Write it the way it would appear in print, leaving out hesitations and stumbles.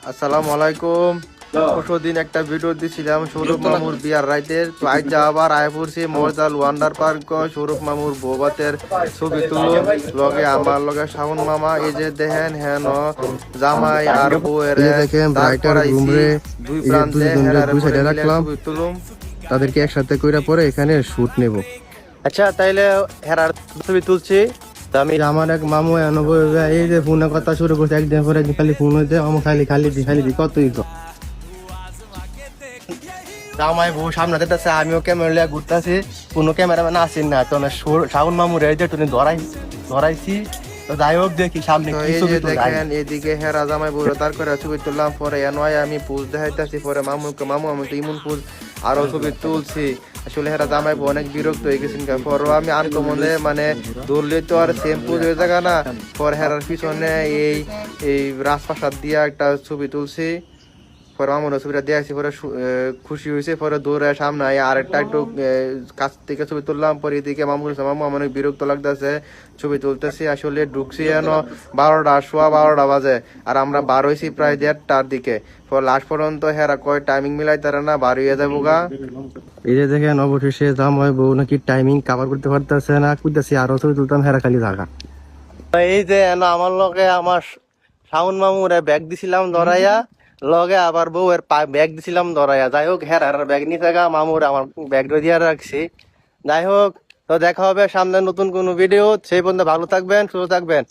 আসসালামু আলাইকুম। পরশুদিন একটা ভিডিও দিছিলাম সৌরভ মামুর বিয়ার রাইতের। তো আজ আবার আয় পড়ছি মরজাল ওয়ান্ডার পার্ক। সৌরভ মামুর বৌবাতের ছবি তুলুন লগে আমার লগে শাওন মামা। এই যে দেখেন হেন জামাই আর বউয়ের দেখেন দাঁড় ব্রাইটার করাইছি ঘুমরে দুই প্রান্তে হেরার দুই পরে সাইডে মিলে রাখলাম, ছবি তুলুম। তাদেরকে একসাথে কইরা পরে এখানে শুট নেব। আচ্ছা তাইলে হেরার ছবি তুলছি। তো আমি আমার এক মামু এই যে ফোনে কথা শুরু করছে, একদিন পরে একদিন খালি ফোন হইতে আমার খালি খালি দি কতই জামাই বউ সামনে যেতেছে, আমিও ক্যামেরা লিয়ে ঘুরতেছি, কোনো ক্যামেরাম্যান আসেন না। তো শাওন মামুর এই যে তুমি ধরাইছি। তো যাই হোক দেখি সামনে কি ছবি দেখেন। এদিকে হেরা জামাই বউ তার করে ছবি তুললাম। পরে এনওয়াই আমি পোজ দেখাইতেছি, পরে মামু আমি তো ইমন পোজ আরো ছবি তুলছি। আসলে হেরা জামাই বউ অনেক বিরক্ত হয়ে গেছেন। পরে আমি আনকমনে মানে ধরলে তো আর সেম পোজ হয়ে যাবে না। পরে হেরার পিছনে এই রাজপ্রাসাদ দিয়া একটা ছবি তুলছি। পরে মামুর ছবিটা দিয়েছি, পরে খুশি হয়েছে। পরে দৌড়ে সামনে আরেকটা একটু কাছ থেকে ছবি তুললাম। পরে এদিকে মামু আমার অনেক বিরক্ত লাগতেছে, ছবি তুলতেছি। আসলে ঢুকছি যেন 12টা বাজে, আর আমরা বার হয়েছি প্রায় 1:30টার দিকে। পরে লাস্ট পর্যন্ত হেরা কয় টাইমিং মিলাই তারা না বার হয়ে যাবো গা। এই যে দেখেন অবশেষে জামাই বউ নাকি টাইমিং কভার করতে পারতেছে না, কইতাছি আরো ছবি তুলতাম, হেরা খালি জায়গা। এই যে আমার লগে আমার শাওন মামুর ব্যাগ দিছিলাম ধরাইয়া, লগে আবার বউয়ের ব্যাগ দিছিলাম ধরাইয়া। যাই হোক হেরার ব্যাগ নিতে গা মামুর আমার ব্যাগ দিয়ে রাখছি। যাই হোক, তো দেখা হবে সামনে নতুন কোনো ভিডিও। সেই পর্যন্ত ভালো থাকবেন, সুস্থ থাকবেন।